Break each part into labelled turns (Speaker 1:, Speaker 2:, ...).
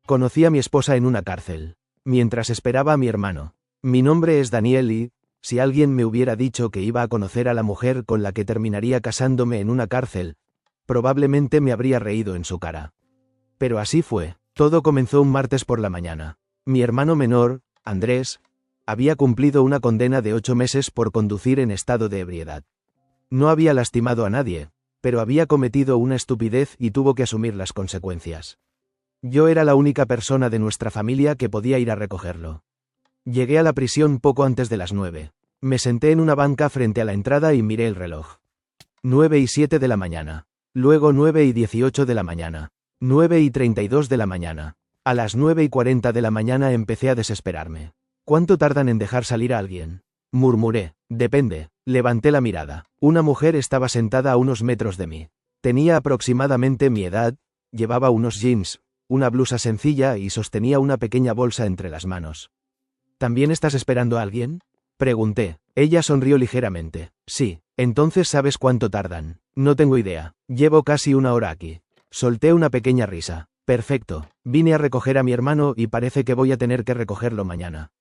Speaker 1: Conocí a mi esposa en una cárcel, mientras esperaba a mi hermano. Mi nombre es Daniel y, si alguien me hubiera dicho que iba a conocer a la mujer con la que terminaría casándome en una cárcel, probablemente me habría reído en su cara. Pero así fue. Todo comenzó un martes por la mañana. Mi hermano menor, Andrés, había cumplido una condena de 8 meses por conducir en estado de ebriedad. No había lastimado a nadie, pero había cometido una estupidez y tuvo que asumir las consecuencias. Yo era la única persona de nuestra familia que podía ir a recogerlo. Llegué a la prisión poco antes de las 9. Me senté en una banca frente a la entrada y miré el reloj. 9:07 de la mañana. Luego 9:18 de la mañana. 9:32 de la mañana. A las 9:40 de la mañana empecé a desesperarme. ¿Cuánto tardan en dejar salir a alguien? Murmuré. Depende. Levanté la mirada. Una mujer estaba sentada a unos metros de mí. Tenía aproximadamente mi edad, llevaba unos jeans, una blusa sencilla y sostenía una pequeña bolsa entre las manos. ¿También estás esperando a alguien? Pregunté. Ella sonrió ligeramente. Sí. Entonces ¿sabes cuánto tardan? No tengo idea. Llevo casi 1 hora aquí. Solté una pequeña risa. Perfecto. Vine a recoger a mi hermano y parece que voy a tener que recogerlo mañana.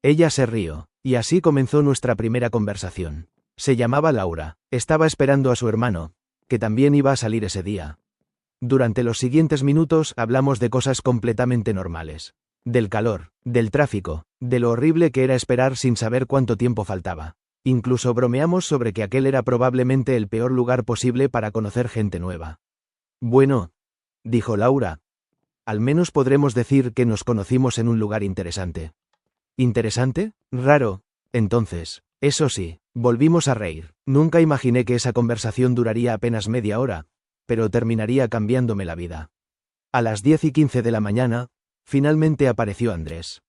Speaker 1: Ella se rió, y así comenzó nuestra primera conversación. Se llamaba Laura. Estaba esperando a su hermano, que también iba a salir ese día. Durante los siguientes minutos hablamos de cosas completamente normales. Del calor, del tráfico, de lo horrible que era esperar sin saber cuánto tiempo faltaba. Incluso bromeamos sobre que aquel era probablemente el peor lugar posible para conocer gente nueva. Bueno, dijo Laura, al menos podremos decir que nos conocimos en un lugar interesante. ¿Interesante? Raro. Entonces, eso sí, volvimos a reír. Nunca imaginé que esa conversación duraría apenas media hora, pero terminaría cambiándome la vida. A las 10:15 de la mañana, finalmente apareció Andrés.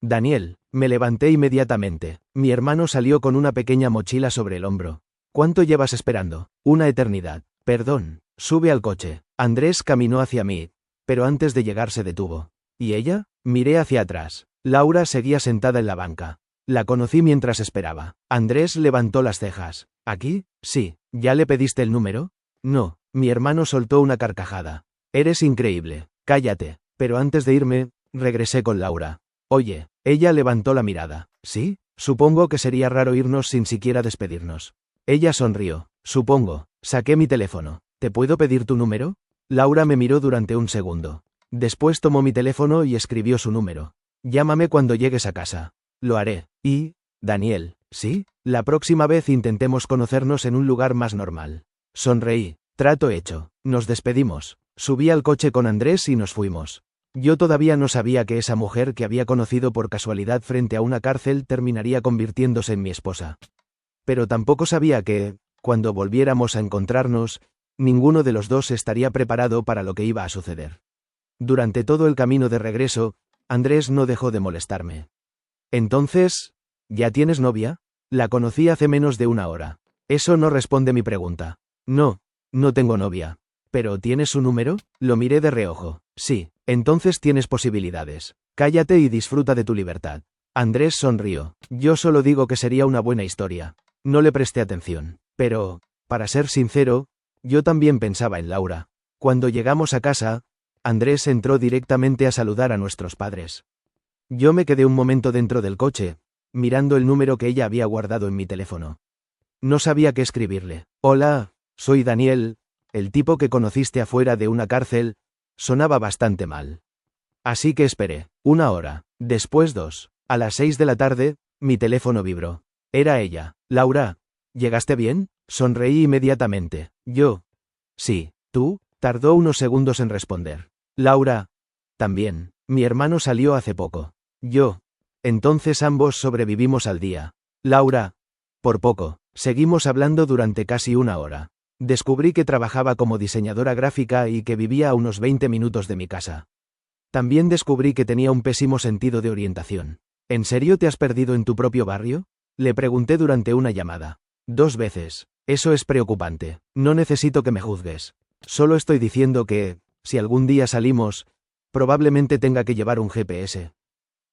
Speaker 1: Daniel, me levanté inmediatamente. Mi hermano salió con una pequeña mochila sobre el hombro. ¿Cuánto llevas esperando? Una eternidad. Perdón. Sube al coche. Andrés caminó hacia mí, pero antes de llegar se detuvo. ¿Y ella? Miré hacia atrás. Laura seguía sentada en la banca. La conocí mientras esperaba. Andrés levantó las cejas. ¿Aquí? Sí. ¿Ya le pediste el número? No. Mi hermano soltó una carcajada. Eres increíble. Cállate. Pero antes de irme, regresé con Laura. Oye, ella levantó la mirada. ¿Sí? Supongo que sería raro irnos sin siquiera despedirnos. Ella sonrió. Supongo. Saqué mi teléfono. ¿Te puedo pedir tu número? Laura me miró durante un segundo. Después tomó mi teléfono y escribió su número. Llámame cuando llegues a casa. Lo haré. Y, Daniel, ¿sí? La próxima vez intentemos conocernos en un lugar más normal. Sonreí. Trato hecho. Nos despedimos. Subí al coche con Andrés y nos fuimos. Yo todavía no sabía que esa mujer que había conocido por casualidad frente a una cárcel terminaría convirtiéndose en mi esposa. Pero tampoco sabía que, cuando volviéramos a encontrarnos, ninguno de los dos estaría preparado para lo que iba a suceder. Durante todo el camino de regreso, Andrés no dejó de molestarme. Entonces, ¿ya tienes novia? La conocí hace menos de 1 hora. Eso no responde mi pregunta. No, no tengo novia. ¿Pero tienes su número? Lo miré de reojo. Sí, entonces tienes posibilidades. Cállate y disfruta de tu libertad. Andrés sonrió. Yo solo digo que sería una buena historia. No le presté atención. Pero, para ser sincero, yo también pensaba en Laura. Cuando llegamos a casa, Andrés entró directamente a saludar a nuestros padres. Yo me quedé un momento dentro del coche, mirando el número que ella había guardado en mi teléfono. No sabía qué escribirle. Hola, soy Daniel, el tipo que conociste afuera de una cárcel. Sonaba bastante mal. Así que esperé. 1 hora. Después 2. A las 6 de la tarde, mi teléfono vibró. Era ella. Laura, ¿llegaste bien? Sonreí inmediatamente. Yo. Sí. ¿Tú? Tardó unos segundos en responder. Laura. También. Mi hermano salió hace poco. Yo. Entonces ambos sobrevivimos al día. Laura. Por poco. Seguimos hablando durante casi 1 hora. Descubrí que trabajaba como diseñadora gráfica y que vivía a unos 20 minutos de mi casa. También descubrí que tenía un pésimo sentido de orientación. ¿En serio te has perdido en tu propio barrio? Le pregunté durante una llamada. 2 veces. Eso es preocupante. No necesito que me juzgues. Solo estoy diciendo que, si algún día salimos, probablemente tenga que llevar un GPS.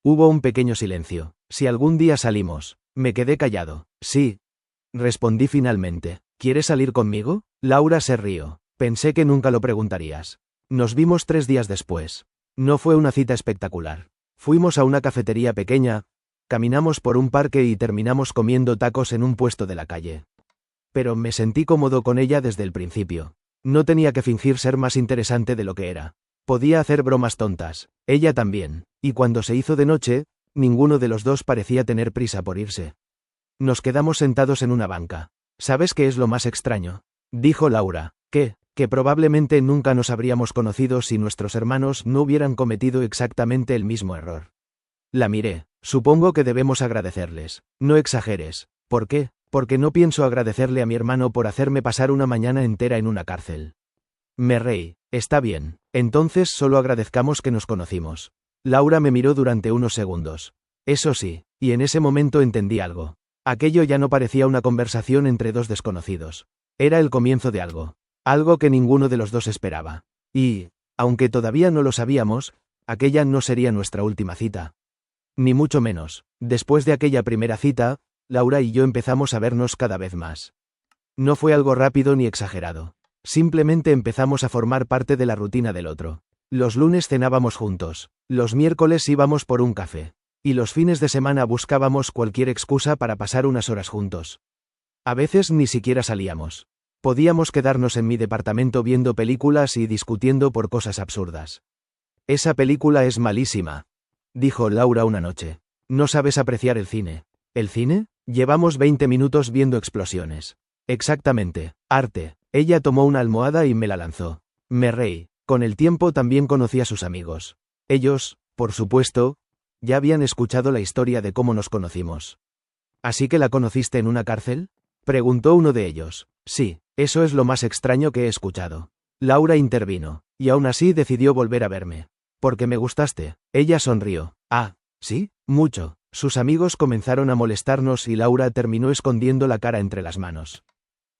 Speaker 1: Hubo un pequeño silencio. Si algún día salimos, me quedé callado. Sí. Respondí finalmente. ¿Quieres salir conmigo? Laura se rió. Pensé que nunca lo preguntarías. Nos vimos 3 días después. No fue una cita espectacular. Fuimos a una cafetería pequeña, caminamos por un parque y terminamos comiendo tacos en un puesto de la calle. Pero me sentí cómodo con ella desde el principio. No tenía que fingir ser más interesante de lo que era. Podía hacer bromas tontas, ella también, y cuando se hizo de noche, ninguno de los dos parecía tener prisa por irse. Nos quedamos sentados en una banca. ¿Sabes qué es lo más extraño?, dijo Laura, que probablemente nunca nos habríamos conocido si nuestros hermanos no hubieran cometido exactamente el mismo error. La miré. Supongo que debemos agradecerles. No exageres. ¿Por qué? Porque no pienso agradecerle a mi hermano por hacerme pasar una mañana entera en una cárcel. Me reí. Está bien. Entonces solo agradezcamos que nos conocimos. Laura me miró durante unos segundos. Eso sí, y en ese momento entendí algo. Aquello ya no parecía una conversación entre dos desconocidos. Era el comienzo de algo. Algo que ninguno de los dos esperaba. Y, aunque todavía no lo sabíamos, aquella no sería nuestra última cita. Ni mucho menos. Después de aquella primera cita, Laura y yo empezamos a vernos cada vez más. No fue algo rápido ni exagerado. Simplemente empezamos a formar parte de la rutina del otro. Los lunes cenábamos juntos, los miércoles íbamos por un café, y los fines de semana buscábamos cualquier excusa para pasar unas horas juntos. A veces ni siquiera salíamos. Podíamos quedarnos en mi departamento viendo películas y discutiendo por cosas absurdas. Esa película es malísima, dijo Laura una noche. No sabes apreciar el cine. ¿El cine? Llevamos 20 minutos viendo explosiones. Exactamente. Arte. Ella tomó una almohada y me la lanzó. Me reí. Con el tiempo también conocí a sus amigos. Ellos, por supuesto, ya habían escuchado la historia de cómo nos conocimos. ¿Así que la conociste en una cárcel?, preguntó uno de ellos. Sí, eso es lo más extraño que he escuchado. Laura intervino, y aún así decidió volver a verme. Porque me gustaste. Ella sonrió. Ah, ¿sí? Mucho. Sus amigos comenzaron a molestarnos y Laura terminó escondiendo la cara entre las manos.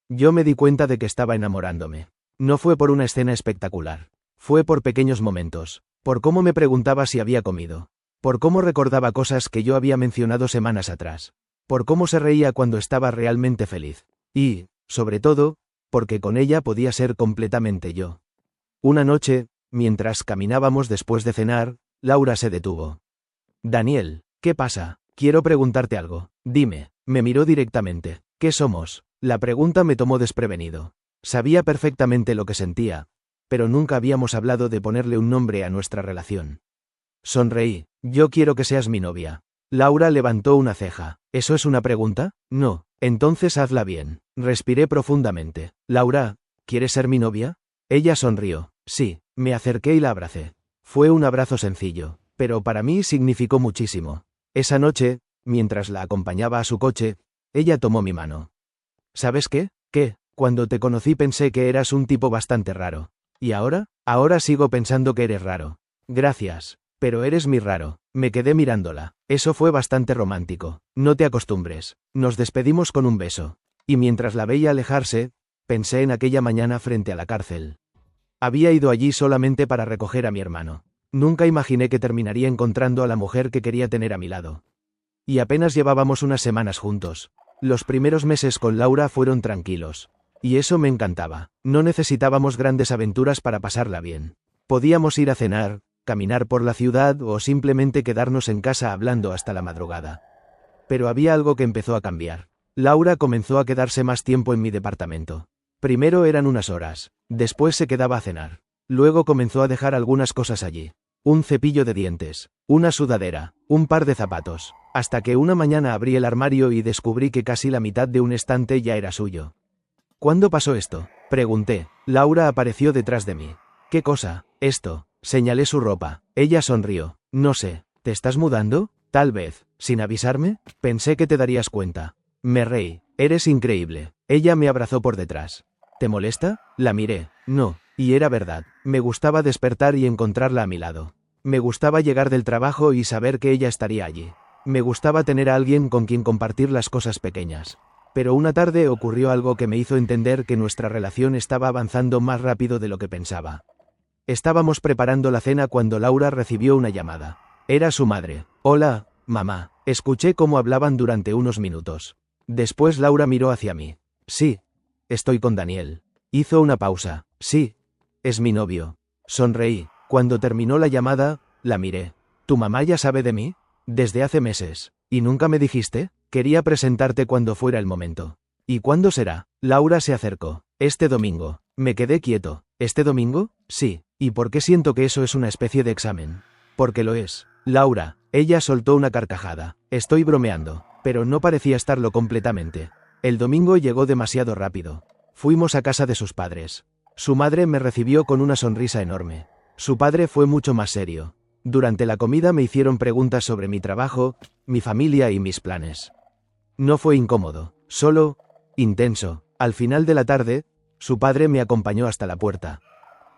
Speaker 1: Yo me di cuenta de que estaba enamorándome. No fue por una escena espectacular. Fue por pequeños momentos. Por cómo me preguntaba si había comido. Por cómo recordaba cosas que yo había mencionado semanas atrás. Por cómo se reía cuando estaba realmente feliz. Y, sobre todo, porque con ella podía ser completamente yo. Una noche, mientras caminábamos después de cenar, Laura se detuvo. Daniel, ¿qué pasa? Quiero preguntarte algo. Dime. Me miró directamente. ¿Qué somos? La pregunta me tomó desprevenido. Sabía perfectamente lo que sentía, pero nunca habíamos hablado de ponerle un nombre a nuestra relación. Sonreí. Yo quiero que seas mi novia. Laura levantó una ceja. ¿Eso es una pregunta? No. Entonces hazla bien. Respiré profundamente. Laura, ¿quieres ser mi novia? Ella sonrió. Sí. Me acerqué y la abracé. Fue un abrazo sencillo, pero para mí significó muchísimo. Esa noche, mientras la acompañaba a su coche, ella tomó mi mano. ¿Sabes qué? Cuando te conocí pensé que eras un tipo bastante raro. ¿Y ahora? Ahora sigo pensando que eres raro. Gracias. Pero eres mi raro. Me quedé mirándola. Eso fue bastante romántico. No te acostumbres. Nos despedimos con un beso. Y mientras la veía alejarse, pensé en aquella mañana frente a la cárcel. Había ido allí solamente para recoger a mi hermano. Nunca imaginé que terminaría encontrando a la mujer que quería tener a mi lado. Y apenas llevábamos unas semanas juntos. Los primeros meses con Laura fueron tranquilos. Y eso me encantaba. No necesitábamos grandes aventuras para pasarla bien. Podíamos ir a cenar, caminar por la ciudad o simplemente quedarnos en casa hablando hasta la madrugada. Pero había algo que empezó a cambiar. Laura comenzó a quedarse más tiempo en mi departamento. Primero eran unas horas, después se quedaba a cenar. Luego comenzó a dejar algunas cosas allí. Un cepillo de dientes, una sudadera, un par de zapatos, hasta que una mañana abrí el armario y descubrí que casi la mitad de un estante ya era suyo. ¿Cuándo pasó esto?, pregunté. Laura apareció detrás de mí. ¿Qué cosa? Esto. Señalé su ropa. Ella sonrió. No sé. ¿Te estás mudando? Tal vez. ¿Sin avisarme? Pensé que te darías cuenta. Me reí. Eres increíble. Ella me abrazó por detrás. ¿Te molesta? La miré. No. Y era verdad. Me gustaba despertar y encontrarla a mi lado. Me gustaba llegar del trabajo y saber que ella estaría allí. Me gustaba tener a alguien con quien compartir las cosas pequeñas. Pero una tarde ocurrió algo que me hizo entender que nuestra relación estaba avanzando más rápido de lo que pensaba. Estábamos preparando la cena cuando Laura recibió una llamada. Era su madre. Hola, mamá. Escuché cómo hablaban durante unos minutos. Después Laura miró hacia mí. Sí. Estoy con Daniel. Hizo una pausa. Sí. Es mi novio. Sonreí. Cuando terminó la llamada, la miré. ¿Tu mamá ya sabe de mí? Desde hace meses. ¿Y nunca me dijiste? Quería presentarte cuando fuera el momento. ¿Y cuándo será? Laura se acercó. Este domingo. Me quedé quieto. ¿Este domingo? Sí. ¿Y por qué siento que eso es una especie de examen? Porque lo es. Laura. Ella soltó una carcajada. Estoy bromeando. Pero no parecía estarlo completamente. El domingo llegó demasiado rápido. Fuimos a casa de sus padres. Su madre me recibió con una sonrisa enorme. Su padre fue mucho más serio. Durante la comida me hicieron preguntas sobre mi trabajo, mi familia y mis planes. No fue incómodo, solo intenso. Al final de la tarde, su padre me acompañó hasta la puerta.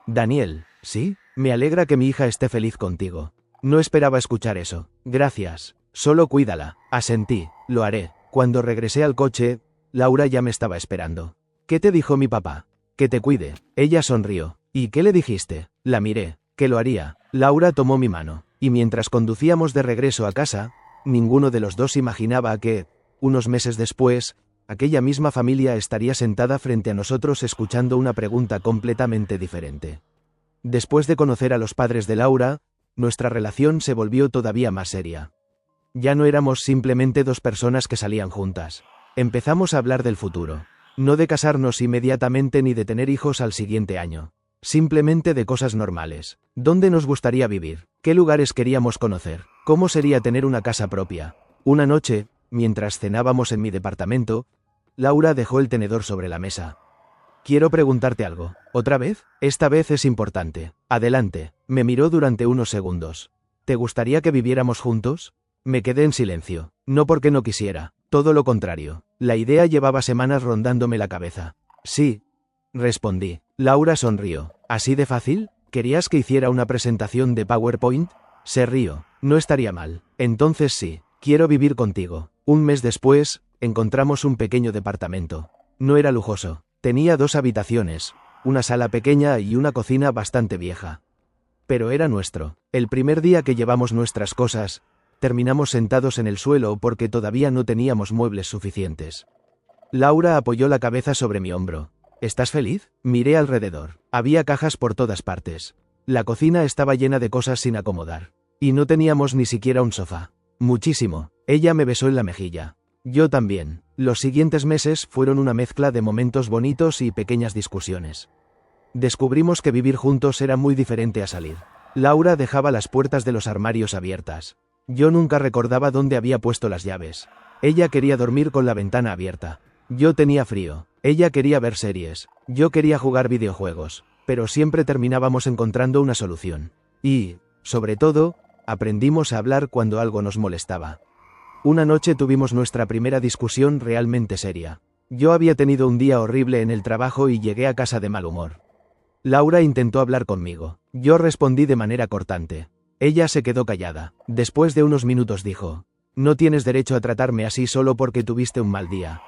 Speaker 1: Daniel, ¿sí? Me alegra que mi hija esté feliz contigo. No esperaba escuchar eso. Gracias. Solo cuídala. Asentí. Lo haré. Cuando regresé al coche, Laura ya me estaba esperando. ¿Qué te dijo mi papá? Que te cuide. Ella sonrió. ¿Y qué le dijiste? La miré. Que lo haría. Laura tomó mi mano. Y mientras conducíamos de regreso a casa, ninguno de los dos imaginaba que, unos meses después, aquella misma familia estaría sentada frente a nosotros escuchando una pregunta completamente diferente. Después de conocer a los padres de Laura, nuestra relación se volvió todavía más seria. Ya no éramos simplemente dos personas que salían juntas. Empezamos a hablar del futuro. No de casarnos inmediatamente ni de tener hijos al siguiente año. Simplemente de cosas normales. ¿Dónde nos gustaría vivir? ¿Qué lugares queríamos conocer? ¿Cómo sería tener una casa propia? Una noche, mientras cenábamos en mi departamento, Laura dejó el tenedor sobre la mesa. Quiero preguntarte algo. ¿Otra vez? Esta vez es importante. Adelante. Me miró durante unos segundos. ¿Te gustaría que viviéramos juntos? Me quedé en silencio. No porque no quisiera. Todo lo contrario. La idea llevaba semanas rondándome la cabeza. Sí. Respondí. Laura sonrió. ¿Así de fácil? ¿Querías que hiciera una presentación de PowerPoint? Se rió. No estaría mal. Entonces sí. Quiero vivir contigo. Un mes después, encontramos un pequeño departamento. No era lujoso. Tenía 2 habitaciones, una sala pequeña y una cocina bastante vieja. Pero era nuestro. El primer día que llevamos nuestras cosas, terminamos sentados en el suelo porque todavía no teníamos muebles suficientes. Laura apoyó la cabeza sobre mi hombro. ¿Estás feliz? Miré alrededor. Había cajas por todas partes. La cocina estaba llena de cosas sin acomodar. Y no teníamos ni siquiera un sofá. Muchísimo. Ella me besó en la mejilla. Yo también. Los siguientes meses fueron una mezcla de momentos bonitos y pequeñas discusiones. Descubrimos que vivir juntos era muy diferente a salir. Laura dejaba las puertas de los armarios abiertas. Yo nunca recordaba dónde había puesto las llaves. Ella quería dormir con la ventana abierta. Yo tenía frío. Ella quería ver series. Yo quería jugar videojuegos. Pero siempre terminábamos encontrando una solución. Y, sobre todo, aprendimos a hablar cuando algo nos molestaba. Una noche tuvimos nuestra primera discusión realmente seria. Yo había tenido un día horrible en el trabajo y llegué a casa de mal humor. Laura intentó hablar conmigo. Yo respondí de manera cortante. Ella se quedó callada. Después de unos minutos dijo: «No tienes derecho a tratarme así solo porque tuviste un mal día».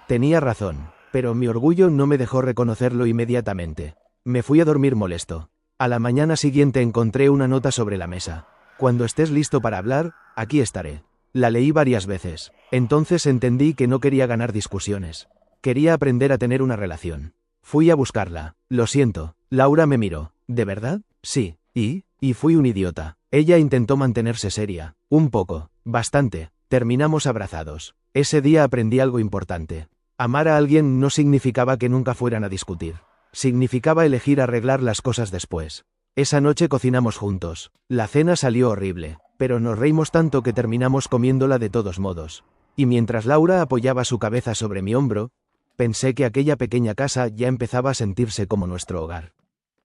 Speaker 1: Tenía razón, pero mi orgullo no me dejó reconocerlo inmediatamente. Me fui a dormir molesto. A la mañana siguiente encontré una nota sobre la mesa. «Cuando estés listo para hablar, aquí estaré». La leí varias veces. Entonces entendí que no quería ganar discusiones. Quería aprender a tener una relación. Fui a buscarla. Lo siento. Laura me miró. ¿De verdad? Sí. Y fui un idiota. Ella intentó mantenerse seria. Un poco. Bastante. Terminamos abrazados. Ese día aprendí algo importante. Amar a alguien no significaba que nunca fueran a discutir. Significaba elegir arreglar las cosas después. Esa noche cocinamos juntos. La cena salió horrible, pero nos reímos tanto que terminamos comiéndola de todos modos. Y mientras Laura apoyaba su cabeza sobre mi hombro, pensé que aquella pequeña casa ya empezaba a sentirse como nuestro hogar.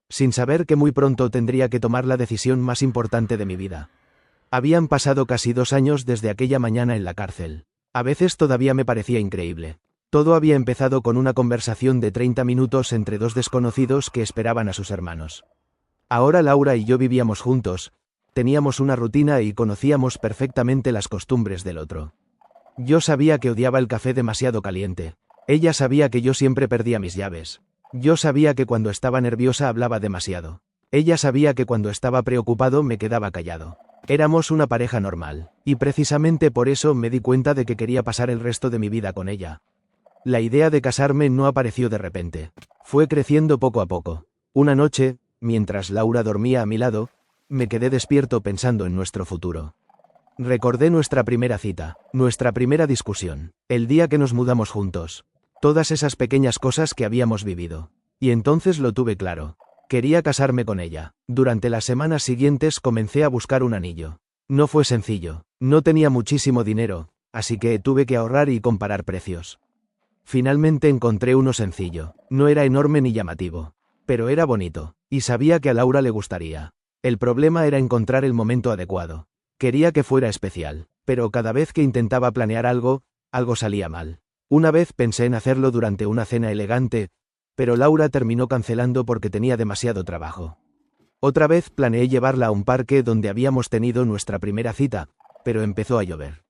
Speaker 1: Sin saber que muy pronto tendría que tomar la decisión más importante de mi vida. Habían pasado casi 2 años desde aquella mañana en la cárcel. A veces todavía me parecía increíble. Todo había empezado con una conversación de 30 minutos entre 2 desconocidos que esperaban a sus hermanos. Ahora Laura y yo vivíamos juntos, teníamos una rutina y conocíamos perfectamente las costumbres del otro. Yo sabía que odiaba el café demasiado caliente. Ella sabía que yo siempre perdía mis llaves. Yo sabía que cuando estaba nerviosa hablaba demasiado. Ella sabía que cuando estaba preocupado me quedaba callado. Éramos una pareja normal, y precisamente por eso me di cuenta de que quería pasar el resto de mi vida con ella. La idea de casarme no apareció de repente. Fue creciendo poco a poco. Una noche, mientras Laura dormía a mi lado, me quedé despierto pensando en nuestro futuro. Recordé nuestra primera cita, nuestra primera discusión, el día que nos mudamos juntos, todas esas pequeñas cosas que habíamos vivido. Y entonces lo tuve claro. Quería casarme con ella. Durante las semanas siguientes comencé a buscar un anillo. No fue sencillo. No tenía muchísimo dinero, así que tuve que ahorrar y comparar precios. Finalmente encontré uno sencillo. No era enorme ni llamativo, pero era bonito, y sabía que a Laura le gustaría. El problema era encontrar el momento adecuado. Quería que fuera especial, pero cada vez que intentaba planear algo, algo salía mal. Una vez pensé en hacerlo durante una cena elegante, pero Laura terminó cancelando porque tenía demasiado trabajo. Otra vez planeé llevarla a un parque donde habíamos tenido nuestra primera cita, pero empezó a llover.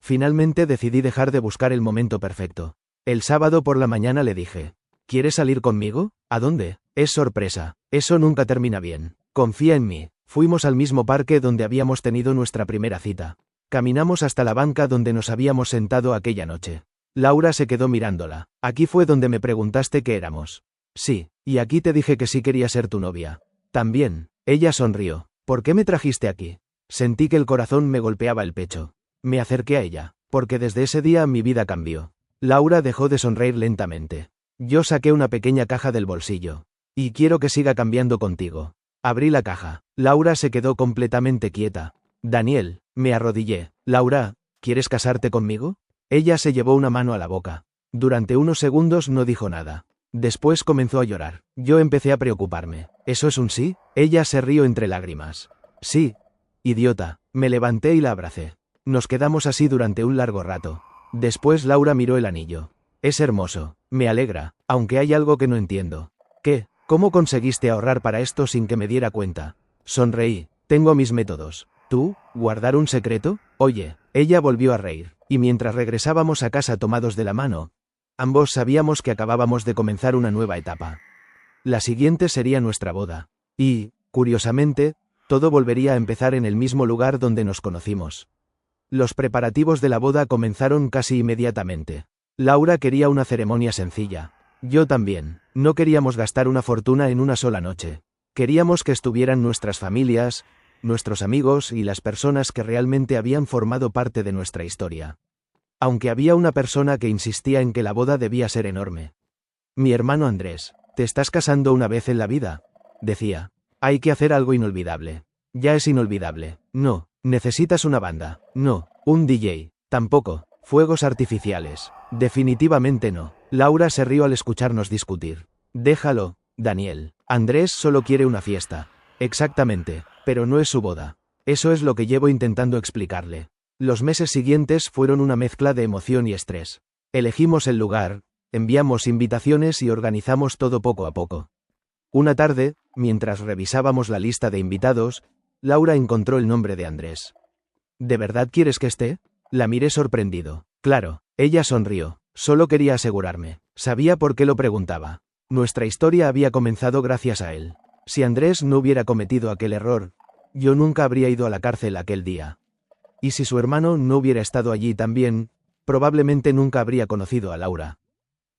Speaker 1: Finalmente decidí dejar de buscar el momento perfecto. El sábado por la mañana le dije, ¿quieres salir conmigo? ¿A dónde? Es sorpresa. Eso nunca termina bien. Confía en mí. Fuimos al mismo parque donde habíamos tenido nuestra primera cita. Caminamos hasta la banca donde nos habíamos sentado aquella noche. Laura se quedó mirándola. Aquí fue donde me preguntaste qué éramos. Sí, y aquí te dije que sí quería ser tu novia. También. Ella sonrió. ¿Por qué me trajiste aquí? Sentí que el corazón me golpeaba el pecho. Me acerqué a ella, porque desde ese día mi vida cambió. Laura dejó de sonreír lentamente. Yo saqué una pequeña caja del bolsillo. Y quiero que siga cambiando contigo. Abrí la caja. Laura se quedó completamente quieta. Daniel, me arrodillé. Laura, ¿quieres casarte conmigo? Ella se llevó una mano a la boca. Durante unos segundos no dijo nada. Después comenzó a llorar. Yo empecé a preocuparme. ¿Eso es un sí? Ella se rió entre lágrimas. Sí. Idiota. Me levanté y la abracé. Nos quedamos así durante un largo rato. Después Laura miró el anillo. Es hermoso. Me alegra, aunque hay algo que no entiendo. ¿Qué? ¿Cómo conseguiste ahorrar para esto sin que me diera cuenta? Sonreí. Tengo mis métodos. ¿Tú? ¿Guardar un secreto? Oye. Ella volvió a reír. Y mientras regresábamos a casa tomados de la mano, ambos sabíamos que acabábamos de comenzar una nueva etapa. La siguiente sería nuestra boda. Y, curiosamente, todo volvería a empezar en el mismo lugar donde nos conocimos. Los preparativos de la boda comenzaron casi inmediatamente. Laura quería una ceremonia sencilla. Yo también. No queríamos gastar una fortuna en una sola noche. Queríamos que estuvieran nuestras familias, nuestros amigos y las personas que realmente habían formado parte de nuestra historia. Aunque había una persona que insistía en que la boda debía ser enorme. Mi hermano Andrés, ¿te estás casando una vez en la vida? Decía. Hay que hacer algo inolvidable. Ya es inolvidable. No. ¿Necesitas una banda? No. ¿Un DJ? Tampoco. ¿Fuegos artificiales? Definitivamente no. Laura se rió al escucharnos discutir. Déjalo, Daniel. Andrés solo quiere una fiesta. Exactamente. Pero no es su boda. Eso es lo que llevo intentando explicarle. Los meses siguientes fueron una mezcla de emoción y estrés. Elegimos el lugar, enviamos invitaciones y organizamos todo poco a poco. Una tarde, mientras revisábamos la lista de invitados, Laura encontró el nombre de Andrés. ¿De verdad quieres que esté? La miré sorprendido. Claro, ella sonrió. Solo quería asegurarme. Sabía por qué lo preguntaba. Nuestra historia había comenzado gracias a él. Si Andrés no hubiera cometido aquel error, yo nunca habría ido a la cárcel aquel día. Y si su hermano no hubiera estado allí también, probablemente nunca habría conocido a Laura.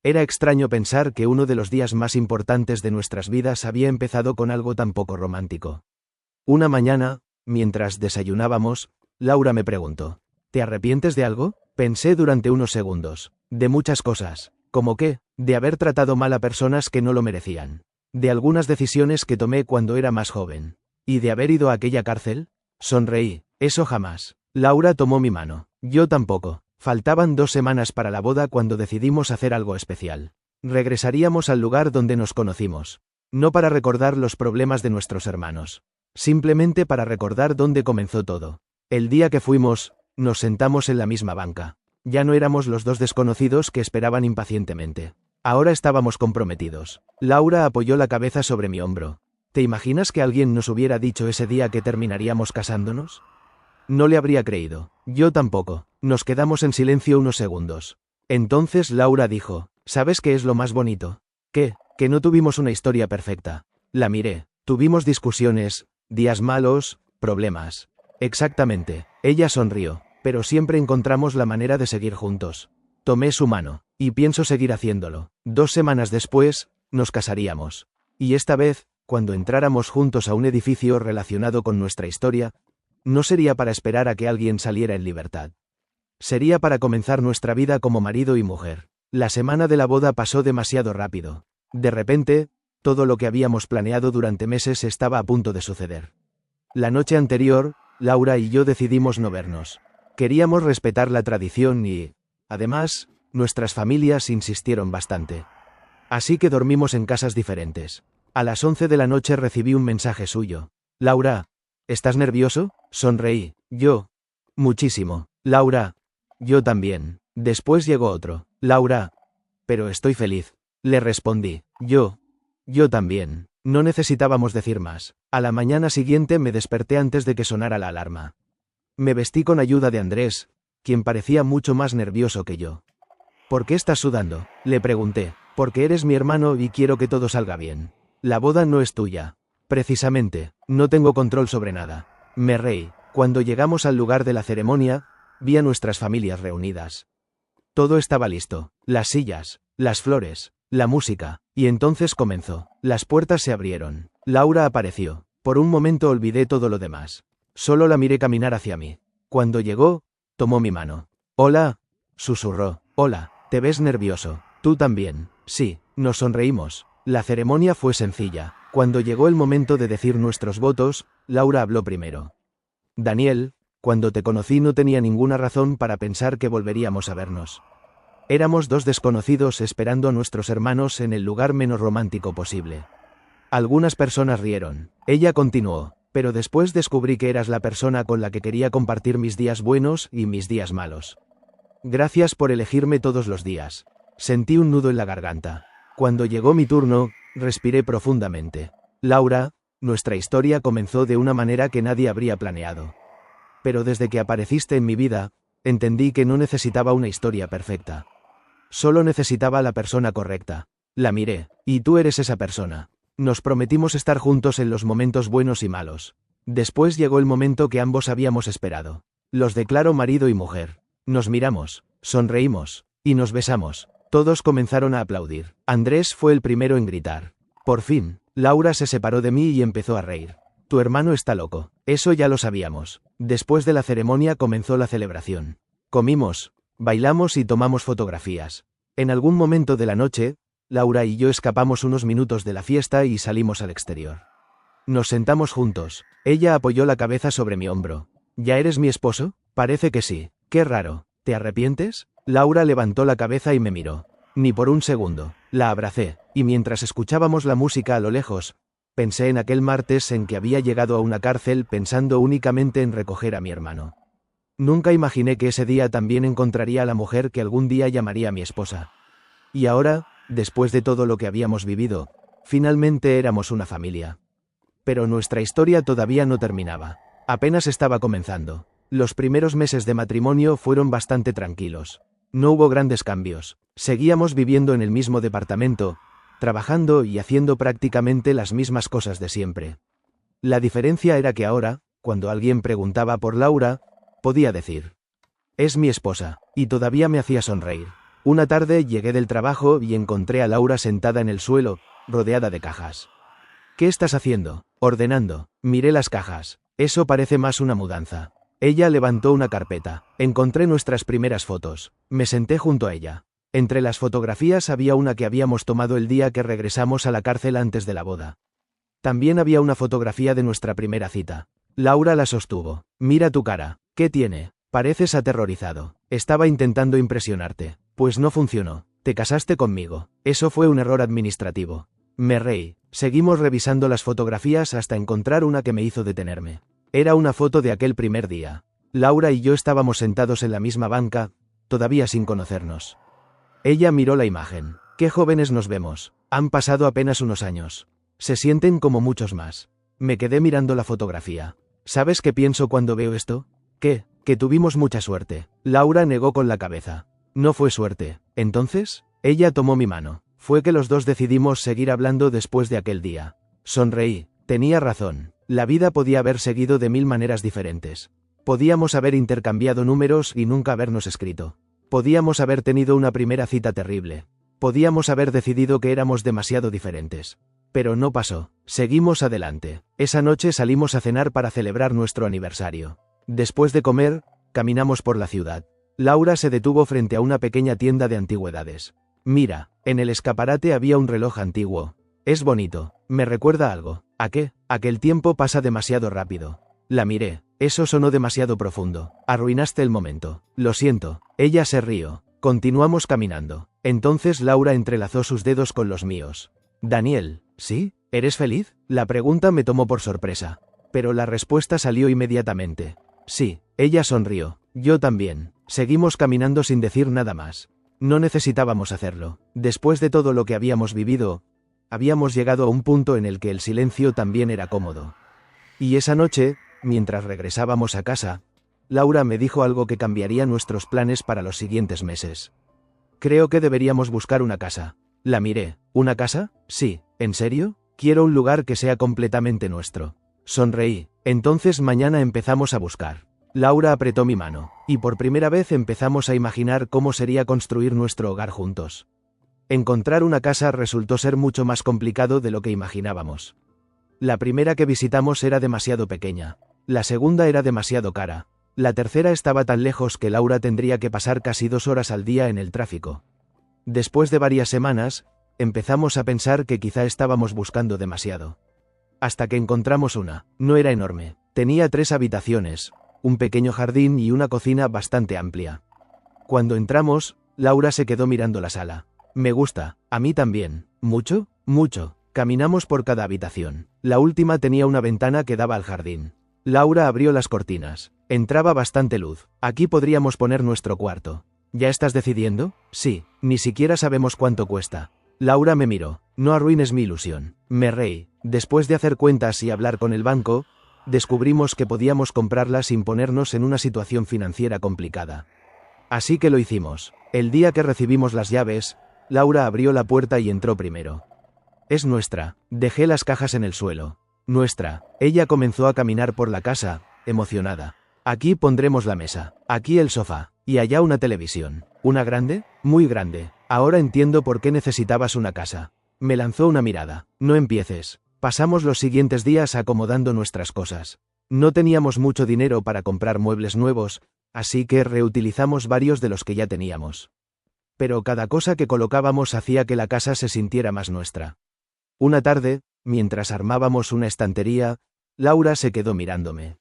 Speaker 1: Era extraño pensar que uno de los días más importantes de nuestras vidas había empezado con algo tan poco romántico. Una mañana, mientras desayunábamos, Laura me preguntó, ¿te arrepientes de algo? Pensé durante unos segundos. De muchas cosas. ¿Cómo qué? De haber tratado mal a personas que no lo merecían. De algunas decisiones que tomé cuando era más joven. ¿Y de haber ido a aquella cárcel? Sonreí. Eso jamás. Laura tomó mi mano. Yo tampoco. Faltaban 2 semanas para la boda cuando decidimos hacer algo especial. Regresaríamos al lugar donde nos conocimos. No para recordar los problemas de nuestros hermanos. Simplemente para recordar dónde comenzó todo. El día que fuimos, nos sentamos en la misma banca. Ya no éramos los dos desconocidos que esperaban impacientemente. Ahora estábamos comprometidos. Laura apoyó la cabeza sobre mi hombro. ¿Te imaginas que alguien nos hubiera dicho ese día que terminaríamos casándonos? No le habría creído. Yo tampoco. Nos quedamos en silencio unos segundos. Entonces Laura dijo, ¿sabes qué es lo más bonito? ¿Qué? Que no tuvimos una historia perfecta. La miré. Tuvimos discusiones, días malos, problemas. Exactamente. Ella sonrió. Pero siempre encontramos la manera de seguir juntos. Tomé su mano. Y pienso seguir haciéndolo. 2 semanas después, nos casaríamos. Y esta vez, cuando entráramos juntos a un edificio relacionado con nuestra historia, no sería para esperar a que alguien saliera en libertad. Sería para comenzar nuestra vida como marido y mujer. La semana de la boda pasó demasiado rápido. De repente, todo lo que habíamos planeado durante meses estaba a punto de suceder. La noche anterior, Laura y yo decidimos no vernos. Queríamos respetar la tradición y, además, nuestras familias insistieron bastante. Así que dormimos en casas diferentes. A las 11 de la noche recibí un mensaje suyo. Laura, ¿estás nervioso? Sonreí. Yo. Muchísimo. Laura. Yo también. Después llegó otro. Laura. Pero estoy feliz. Le respondí. Yo también. No necesitábamos decir más. A la mañana siguiente me desperté antes de que sonara la alarma. Me vestí con ayuda de Andrés, quien parecía mucho más nervioso que yo. ¿Por qué estás sudando?, le pregunté. Porque eres mi hermano y quiero que todo salga bien. La boda no es tuya. Precisamente, no tengo control sobre nada. Me reí. Cuando llegamos al lugar de la ceremonia, vi a nuestras familias reunidas. Todo estaba listo. Las sillas, las flores, la música, y entonces comenzó. Las puertas se abrieron. Laura apareció. Por un momento olvidé todo lo demás. Solo la miré caminar hacia mí. Cuando llegó, tomó mi mano. Hola, susurró. Hola, te ves nervioso. Tú también. Sí, nos sonreímos. La ceremonia fue sencilla. Cuando llegó el momento de decir nuestros votos, Laura habló primero. Daniel, cuando te conocí no tenía ninguna razón para pensar que volveríamos a vernos. Éramos dos desconocidos esperando a nuestros hermanos en el lugar menos romántico posible. Algunas personas rieron. Ella continuó, pero después descubrí que eras la persona con la que quería compartir mis días buenos y mis días malos. Gracias por elegirme todos los días. Sentí un nudo en la garganta. Cuando llegó mi turno, respiré profundamente. Laura, nuestra historia comenzó de una manera que nadie habría planeado. Pero desde que apareciste en mi vida, entendí que no necesitaba una historia perfecta. Solo necesitaba a la persona correcta. La miré, y tú eres esa persona. Nos prometimos estar juntos en los momentos buenos y malos. Después llegó el momento que ambos habíamos esperado. Los declaro marido y mujer. Nos miramos, sonreímos, y nos besamos. Todos comenzaron a aplaudir. Andrés fue el primero en gritar. Por fin, Laura se separó de mí y empezó a reír. Tu hermano está loco. Eso ya lo sabíamos. Después de la ceremonia comenzó la celebración. Comimos, bailamos y tomamos fotografías. En algún momento de la noche, Laura y yo escapamos unos minutos de la fiesta y salimos al exterior. Nos sentamos juntos. Ella apoyó la cabeza sobre mi hombro. ¿Ya eres mi esposo? Parece que sí. Qué raro. ¿Te arrepientes? Laura levantó la cabeza y me miró. Ni por un segundo. La abracé, y mientras escuchábamos la música a lo lejos, pensé en aquel martes en que había llegado a una cárcel pensando únicamente en recoger a mi hermano. Nunca imaginé que ese día también encontraría a la mujer que algún día llamaría mi esposa. Y ahora, después de todo lo que habíamos vivido, finalmente éramos una familia. Pero nuestra historia todavía no terminaba. Apenas estaba comenzando. Los primeros meses de matrimonio fueron bastante tranquilos. No hubo grandes cambios. Seguíamos viviendo en el mismo departamento, trabajando y haciendo prácticamente las mismas cosas de siempre. La diferencia era que ahora, cuando alguien preguntaba por Laura, podía decir: es mi esposa, y todavía me hacía sonreír. Una tarde llegué del trabajo y encontré a Laura sentada en el suelo, rodeada de cajas. ¿Qué estás haciendo? Ordenando. Miré las cajas. Eso parece más una mudanza. Ella levantó una carpeta. Encontré nuestras primeras fotos. Me senté junto a ella. Entre las fotografías había una que habíamos tomado el día que regresamos a la cárcel antes de la boda. También había una fotografía de nuestra primera cita. Laura la sostuvo. Mira tu cara. ¿Qué tiene? Pareces aterrorizado. Estaba intentando impresionarte. Pues no funcionó. Te casaste conmigo. Eso fue un error administrativo. Me reí. Seguimos revisando las fotografías hasta encontrar una que me hizo detenerme. Era una foto de aquel primer día. Laura y yo estábamos sentados en la misma banca, todavía sin conocernos. Ella miró la imagen. Qué jóvenes nos vemos. Han pasado apenas unos años. Se sienten como muchos más. Me quedé mirando la fotografía. ¿Sabes qué pienso cuando veo esto? ¿Qué? Que tuvimos mucha suerte. Laura negó con la cabeza. No fue suerte. ¿Entonces? Ella tomó mi mano. Fue que los dos decidimos seguir hablando después de aquel día. Sonreí. Tenía razón. La vida podía haber seguido de 1000 maneras diferentes. Podíamos haber intercambiado números y nunca habernos escrito. Podíamos haber tenido una primera cita terrible. Podíamos haber decidido que éramos demasiado diferentes. Pero no pasó. Seguimos adelante. Esa noche salimos a cenar para celebrar nuestro aniversario. Después de comer, caminamos por la ciudad. Laura se detuvo frente a una pequeña tienda de antigüedades. Mira, en el escaparate había un reloj antiguo. Es bonito. Me recuerda algo. ¿A qué? A que el tiempo pasa demasiado rápido. La miré. Eso sonó demasiado profundo. Arruinaste el momento. Lo siento. Ella se rió. Continuamos caminando. Entonces Laura entrelazó sus dedos con los míos. Daniel, ¿sí? ¿Eres feliz? La pregunta me tomó por sorpresa. Pero la respuesta salió inmediatamente. Sí, ella sonrió. Yo también. Seguimos caminando sin decir nada más. No necesitábamos hacerlo. Después de todo lo que habíamos vivido, habíamos llegado a un punto en el que el silencio también era cómodo. Y esa noche, mientras regresábamos a casa, Laura me dijo algo que cambiaría nuestros planes para los siguientes meses. Creo que deberíamos buscar una casa. La miré. ¿Una casa? Sí. ¿En serio? Quiero un lugar que sea completamente nuestro. Sonreí. Entonces mañana empezamos a buscar. Laura apretó mi mano, y por primera vez empezamos a imaginar cómo sería construir nuestro hogar juntos. Encontrar una casa resultó ser mucho más complicado de lo que imaginábamos. La primera que visitamos era demasiado pequeña. La segunda era demasiado cara. La tercera estaba tan lejos que Laura tendría que pasar casi 2 horas al día en el tráfico. Después de varias semanas, empezamos a pensar que quizá estábamos buscando demasiado. Hasta que encontramos una. No era enorme. Tenía 3 habitaciones, un pequeño jardín y una cocina bastante amplia. Cuando entramos, Laura se quedó mirando la sala. Me gusta, a mí también. ¿Mucho? Mucho. Caminamos por cada habitación. La última tenía una ventana que daba al jardín. Laura abrió las cortinas. Entraba bastante luz. Aquí podríamos poner nuestro cuarto. ¿Ya estás decidiendo? Sí, ni siquiera sabemos cuánto cuesta. Laura me miró. No arruines mi ilusión. Me reí. Después de hacer cuentas y hablar con el banco, descubrimos que podíamos comprarla sin ponernos en una situación financiera complicada. Así que lo hicimos. El día que recibimos las llaves, Laura abrió la puerta y entró primero. Es nuestra. Dejé las cajas en el suelo. Nuestra. Ella comenzó a caminar por la casa, emocionada. Aquí pondremos la mesa. Aquí el sofá. Y allá una televisión. ¿Una grande? Muy grande. Ahora entiendo por qué necesitabas una casa. Me lanzó una mirada. No empieces. Pasamos los siguientes días acomodando nuestras cosas. No teníamos mucho dinero para comprar muebles nuevos, así que reutilizamos varios de los que ya teníamos. Pero cada cosa que colocábamos hacía que la casa se sintiera más nuestra. Una tarde, mientras armábamos una estantería, Laura se quedó mirándome.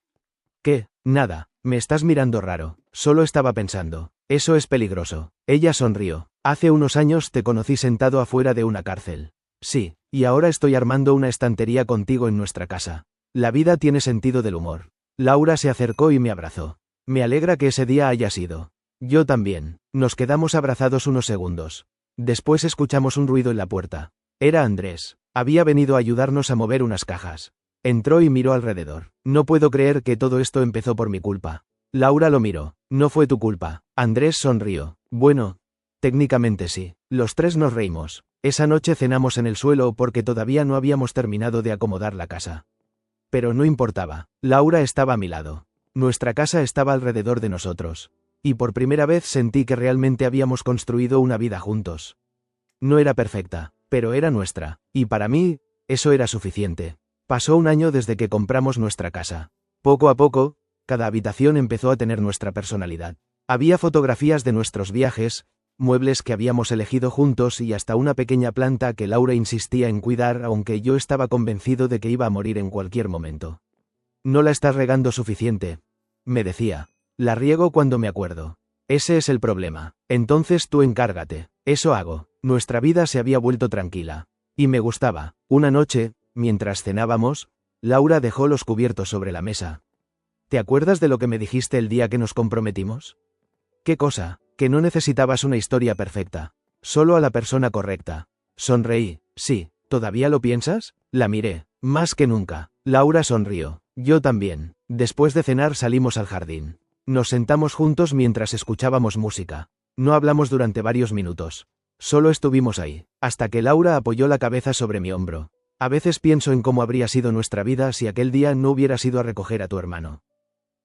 Speaker 1: ¿Qué? Nada, me estás mirando raro. Solo estaba pensando. Eso es peligroso. Ella sonrió. Hace unos años te conocí sentado afuera de una cárcel. Sí, y ahora estoy armando una estantería contigo en nuestra casa. La vida tiene sentido del humor. Laura se acercó y me abrazó. Me alegra que ese día haya sido. Yo también. Nos quedamos abrazados unos segundos. Después escuchamos un ruido en la puerta. Era Andrés. Había venido a ayudarnos a mover unas cajas. Entró y miró alrededor. No puedo creer que todo esto empezó por mi culpa. Laura lo miró. No fue tu culpa. Andrés sonrió. Bueno, técnicamente sí. Los 3 nos reímos. Esa noche cenamos en el suelo porque todavía no habíamos terminado de acomodar la casa. Pero no importaba. Laura estaba a mi lado. Nuestra casa estaba alrededor de nosotros. Y por primera vez sentí que realmente habíamos construido una vida juntos. No era perfecta, pero era nuestra. Y para mí, eso era suficiente. Pasó un año desde que compramos nuestra casa. Poco a poco, cada habitación empezó a tener nuestra personalidad. Había fotografías de nuestros viajes, muebles que habíamos elegido juntos y hasta una pequeña planta que Laura insistía en cuidar aunque yo estaba convencido de que iba a morir en cualquier momento. No la estás regando suficiente, me decía. La riego cuando me acuerdo. Ese es el problema. Entonces tú encárgate. Eso hago. Nuestra vida se había vuelto tranquila. Y me gustaba. Una noche, mientras cenábamos, Laura dejó los cubiertos sobre la mesa. ¿Te acuerdas de lo que me dijiste el día que nos comprometimos? ¿Qué cosa? Que no necesitabas una historia perfecta. Solo a la persona correcta. Sonreí. Sí. ¿Todavía lo piensas? La miré. Más que nunca. Laura sonrió. Yo también. Después de cenar salimos al jardín. Nos sentamos juntos mientras escuchábamos música. No hablamos durante varios minutos. Solo estuvimos ahí, hasta que Laura apoyó la cabeza sobre mi hombro. A veces pienso en cómo habría sido nuestra vida si aquel día no hubieras ido a recoger a tu hermano.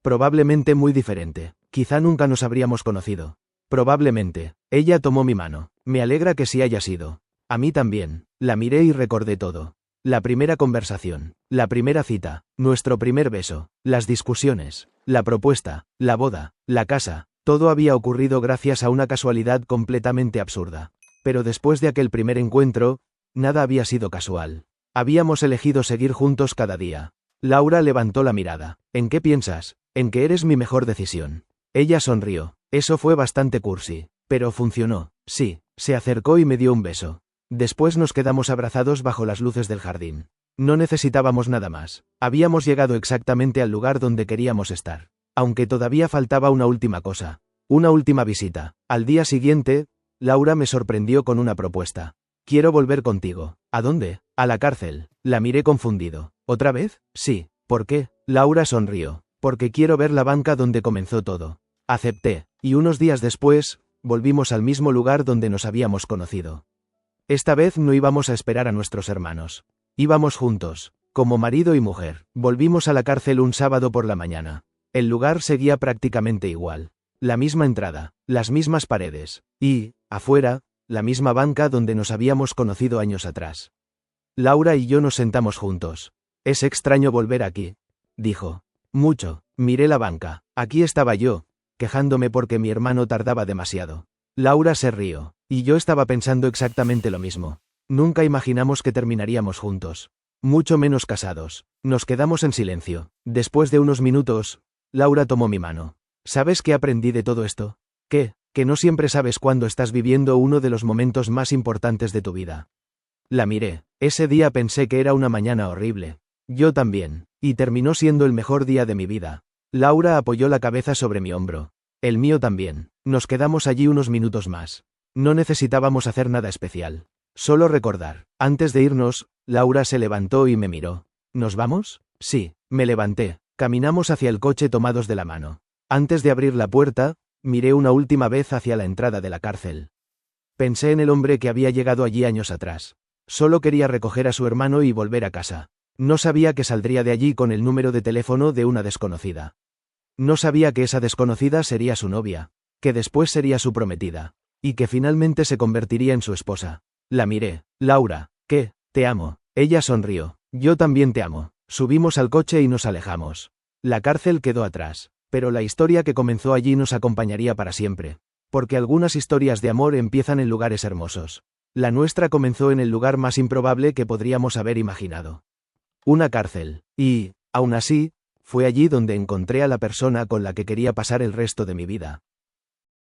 Speaker 1: Probablemente muy diferente. Quizá nunca nos habríamos conocido. Probablemente. Ella tomó mi mano. Me alegra que sí haya sido. A mí también. La miré y recordé todo. La primera conversación, la primera cita, nuestro primer beso, las discusiones, la propuesta, la boda, la casa, todo había ocurrido gracias a una casualidad completamente absurda. Pero después de aquel primer encuentro, nada había sido casual. Habíamos elegido seguir juntos cada día. Laura levantó la mirada. ¿En qué piensas? En que eres mi mejor decisión. Ella sonrió. Eso fue bastante cursi. Pero funcionó. Sí. Se acercó y me dio un beso. Después nos quedamos abrazados bajo las luces del jardín. No necesitábamos nada más. Habíamos llegado exactamente al lugar donde queríamos estar. Aunque todavía faltaba una última cosa. Una última visita. Al día siguiente, Laura me sorprendió con una propuesta. Quiero volver contigo. ¿A dónde? A la cárcel. La miré confundido. ¿Otra vez? Sí. ¿Por qué? Laura sonrió. Porque quiero ver la banca donde comenzó todo. Acepté. Y unos días después, volvimos al mismo lugar donde nos habíamos conocido. Esta vez no íbamos a esperar a nuestros hermanos. Íbamos juntos, como marido y mujer. Volvimos a la cárcel un sábado por la mañana. El lugar seguía prácticamente igual. La misma entrada, las mismas paredes. Y, afuera, la misma banca donde nos habíamos conocido años atrás. Laura y yo nos sentamos juntos. Es extraño volver aquí, dijo. Mucho. Miré la banca. Aquí estaba yo, quejándome porque mi hermano tardaba demasiado. Laura se rió. Y yo estaba pensando exactamente lo mismo. Nunca imaginamos que terminaríamos juntos. Mucho menos casados. Nos quedamos en silencio. Después de unos minutos, Laura tomó mi mano. ¿Sabes qué aprendí de todo esto? ¿Qué? Que no siempre sabes cuándo estás viviendo uno de los momentos más importantes de tu vida. La miré. Ese día pensé que era una mañana horrible. Yo también. Y terminó siendo el mejor día de mi vida. Laura apoyó la cabeza sobre mi hombro. El mío también. Nos quedamos allí unos minutos más. No necesitábamos hacer nada especial. Solo recordar. Antes de irnos, Laura se levantó y me miró. ¿Nos vamos? Sí. Me levanté. Caminamos hacia el coche tomados de la mano. Antes de abrir la puerta, miré una última vez hacia la entrada de la cárcel. Pensé en el hombre que había llegado allí años atrás. Solo quería recoger a su hermano y volver a casa. No sabía que saldría de allí con el número de teléfono de una desconocida. No sabía que esa desconocida sería su novia, que después sería su prometida, y que finalmente se convertiría en su esposa. La miré. Laura, ¿qué? Te amo. Ella sonrió. Yo también te amo. Subimos al coche y nos alejamos. La cárcel quedó atrás, pero la historia que comenzó allí nos acompañaría para siempre. Porque algunas historias de amor empiezan en lugares hermosos. La nuestra comenzó en el lugar más improbable que podríamos haber imaginado. Una cárcel. Y, aún así, fue allí donde encontré a la persona con la que quería pasar el resto de mi vida.